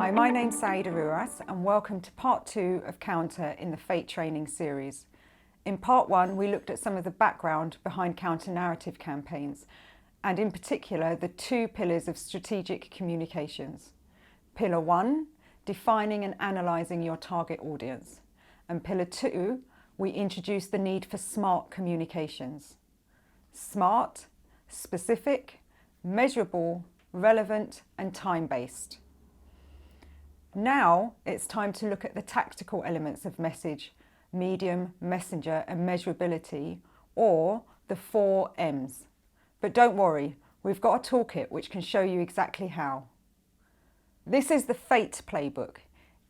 Hi, my name's Saida Ruas and welcome to part 2 of Counter in the Fte training series. In part 1 we looked at some of the background behind counter-narrative campaigns and in particular the 2 pillars of strategic communications. Pillar 1, defining and analysing your target audience, and Pillar 2, we introduced the need for smart communications. Smart, specific, measurable, relevant and time-based. Now it's time to look at the tactical elements of message, medium, messenger and measurability, or the 4 M's. But don't worry, we've got a toolkit which can show you exactly how. This is the Fte Playbook.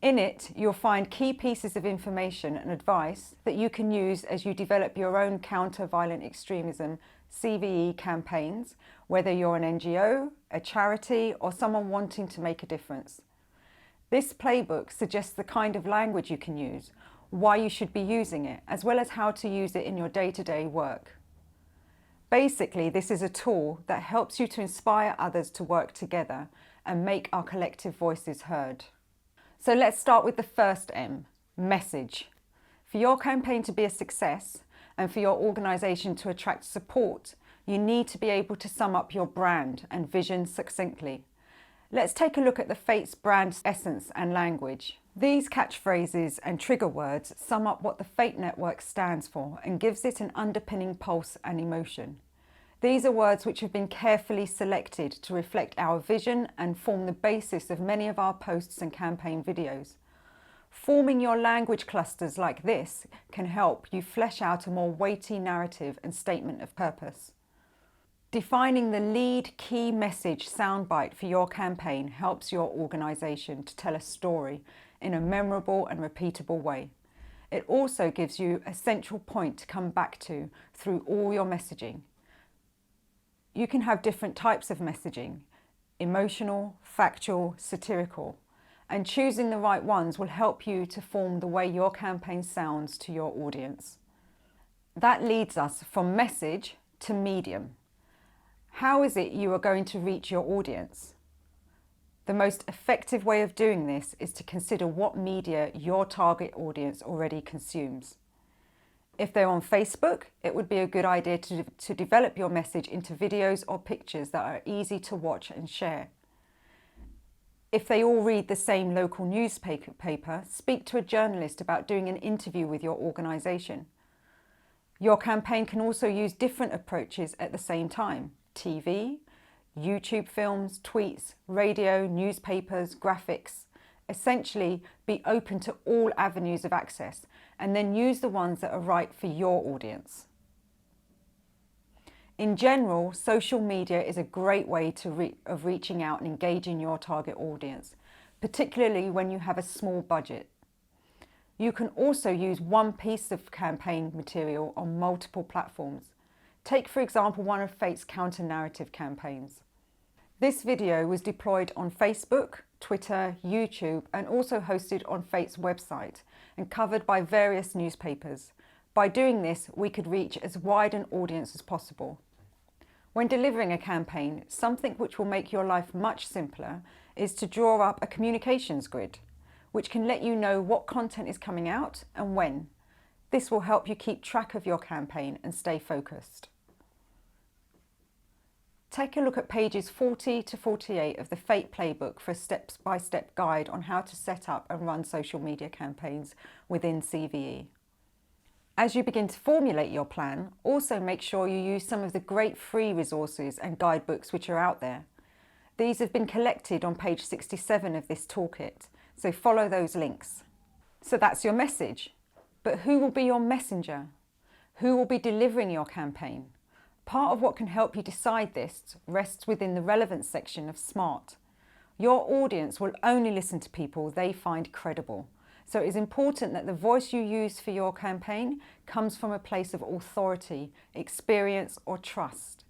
In it you'll find key pieces of information and advice that you can use as you develop your own counter-violent extremism CVE campaigns, whether you're an NGO, a charity or someone wanting to make a difference. This playbook suggests the kind of language you can use, why you should be using it, as well as how to use it in your day-to-day work. Basically, this is a tool that helps you to inspire others to work together and make our collective voices heard. So let's start with the first M, message. For your campaign to be a success and for your organisation to attract support, you need to be able to sum up your brand and vision succinctly. Let's take a look at the Fte's brand essence and language. These catchphrases and trigger words sum up what the Fte network stands for and gives it an underpinning pulse and emotion. These are words which have been carefully selected to reflect our vision and form the basis of many of our posts and campaign videos. Forming your language clusters like this can help you flesh out a more weighty narrative and statement of purpose. Defining the lead key message soundbite for your campaign helps your organisation to tell a story in a memorable and repeatable way. It also gives you a central point to come back to through all your messaging. You can have different types of messaging, emotional, factual, satirical, and choosing the right ones will help you to form the way your campaign sounds to your audience. That leads us from message to medium. How is it you are going to reach your audience? The most effective way of doing this is to consider what media your target audience already consumes. If they're on Facebook, it would be a good idea to develop your message into videos or pictures that are easy to watch and share. If they all read the same local newspaper, speak to a journalist about doing an interview with your organisation. Your campaign can also use different approaches at the same time. TV, YouTube films, tweets, radio, newspapers, graphics. Essentially, be open to all avenues of access and then use the ones that are right for your audience. In general, social media is a great way of reaching out and engaging your target audience, particularly when you have a small budget. You can also use one piece of campaign material on multiple platforms. Take, for example, one of Fte's counter-narrative campaigns. This video was deployed on Facebook, Twitter, YouTube, and also hosted on Fte's website and covered by various newspapers. By doing this, we could reach as wide an audience as possible. When delivering a campaign, something which will make your life much simpler is to draw up a communications grid, which can let you know what content is coming out and when. This will help you keep track of your campaign and stay focused. Take a look at pages 40 to 48 of the Fte Playbook for a step-by-step guide on how to set up and run social media campaigns within CVE. As you begin to formulate your plan, also make sure you use some of the great free resources and guidebooks which are out there. These have been collected on page 67 of this toolkit, so follow those links. So that's your message. But who will be your messenger? Who will be delivering your campaign? Part of what can help you decide this rests within the relevance section of SMART. Your audience will only listen to people they find credible. So it is important that the voice you use for your campaign comes from a place of authority, experience or trust.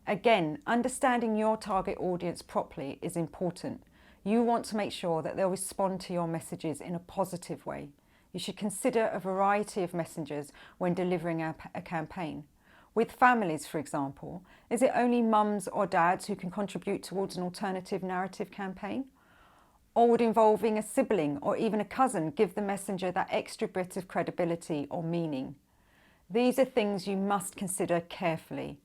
Again, understanding your target audience properly is important. You want to make sure that they'll respond to your messages in a positive way. You should consider a variety of messengers when delivering a campaign. With families, for example, is it only mums or dads who can contribute towards an alternative narrative campaign? Or would involving a sibling or even a cousin give the messenger that extra bit of credibility or meaning? These are things you must consider carefully.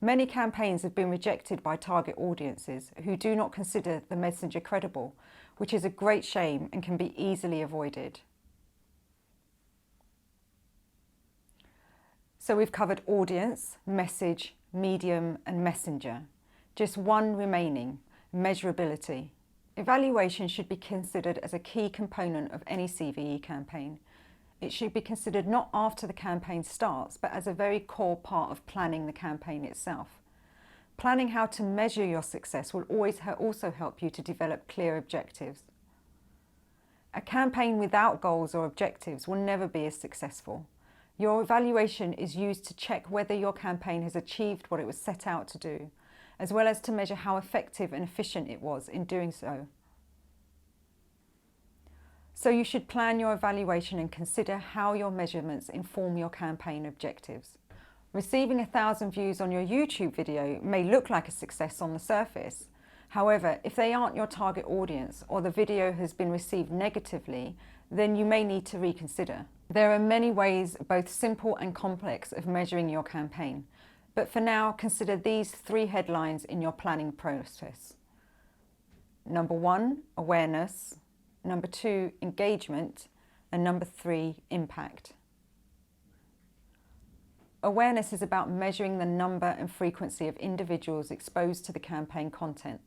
Many campaigns have been rejected by target audiences who do not consider the messenger credible, which is a great shame and can be easily avoided. So we've covered audience, message, medium and messenger. Just one remaining, measurability. Evaluation should be considered as a key component of any CVE campaign. It should be considered not after the campaign starts, but as a very core part of planning the campaign itself. Planning how to measure your success will always also help you to develop clear objectives. A campaign without goals or objectives will never be as successful. Your evaluation is used to check whether your campaign has achieved what it was set out to do, as well as to measure how effective and efficient it was in doing so. So you should plan your evaluation and consider how your measurements inform your campaign objectives. Receiving 1,000 views on your YouTube video may look like a success on the surface. However, if they aren't your target audience or the video has been received negatively, then you may need to reconsider. There are many ways, both simple and complex, of measuring your campaign. But for now, consider these 3 headlines in your planning process. Number 1, awareness. Number 2, engagement. And number 3, impact. Awareness is about measuring the number and frequency of individuals exposed to the campaign content.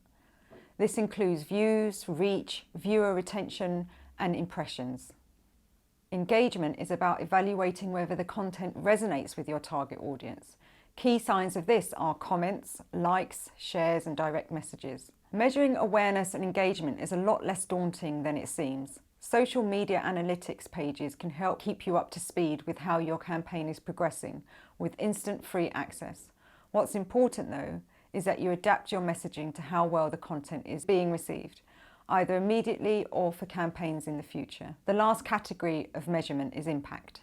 This includes views, reach, viewer retention, and impressions. Engagement is about evaluating whether the content resonates with your target audience. Key signs of this are comments, likes, shares, and direct messages. Measuring awareness and engagement is a lot less daunting than it seems. Social media analytics pages can help keep you up to speed with how your campaign is progressing with instant free access. What's important though is that you adapt your messaging to how well the content is being received, either immediately or for campaigns in the future. The last category of measurement is impact.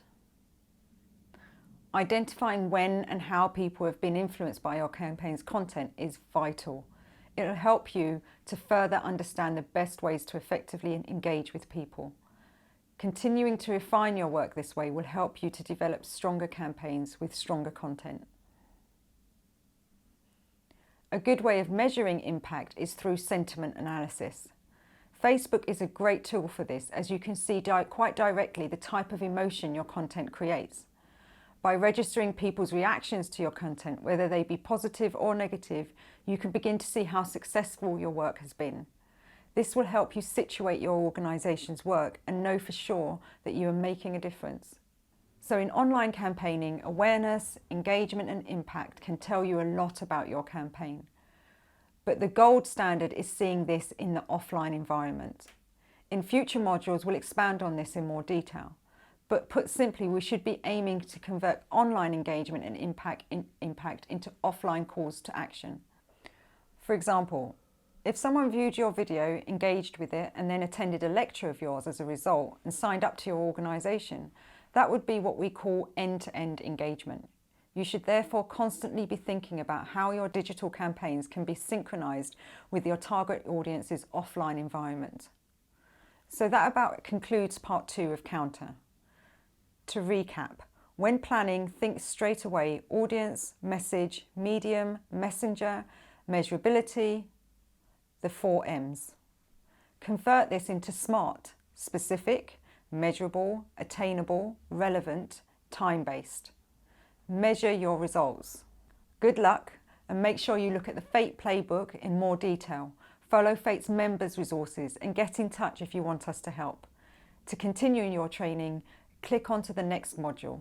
Identifying when and how people have been influenced by your campaign's content is vital. It will help you to further understand the best ways to effectively engage with people. Continuing to refine your work this way will help you to develop stronger campaigns with stronger content. A good way of measuring impact is through sentiment analysis. Facebook is a great tool for this, as you can see quite directly the type of emotion your content creates. By registering people's reactions to your content, whether they be positive or negative, you can begin to see how successful your work has been. This will help you situate your organisation's work and know for sure that you are making a difference. So in online campaigning, awareness, engagement and impact can tell you a lot about your campaign. But the gold standard is seeing this in the offline environment. In future modules, we'll expand on this in more detail. But put simply, we should be aiming to convert online engagement and impact into offline calls to action. For example, if someone viewed your video, engaged with it, and then attended a lecture of yours as a result and signed up to your organisation, that would be what we call end-to-end engagement. You should therefore constantly be thinking about how your digital campaigns can be synchronised with your target audience's offline environment. So that about concludes part 2 of Counter. To recap, when planning, think straight away audience, message, medium, messenger, measurability, the 4 M's. Convert this into SMART: specific, measurable, attainable, relevant, time-based. Measure your results. Good luck, and make sure you look at the Fte Playbook in more detail. Follow Fte's members resources and get in touch if you want us to help. To continue your training, click onto the next module.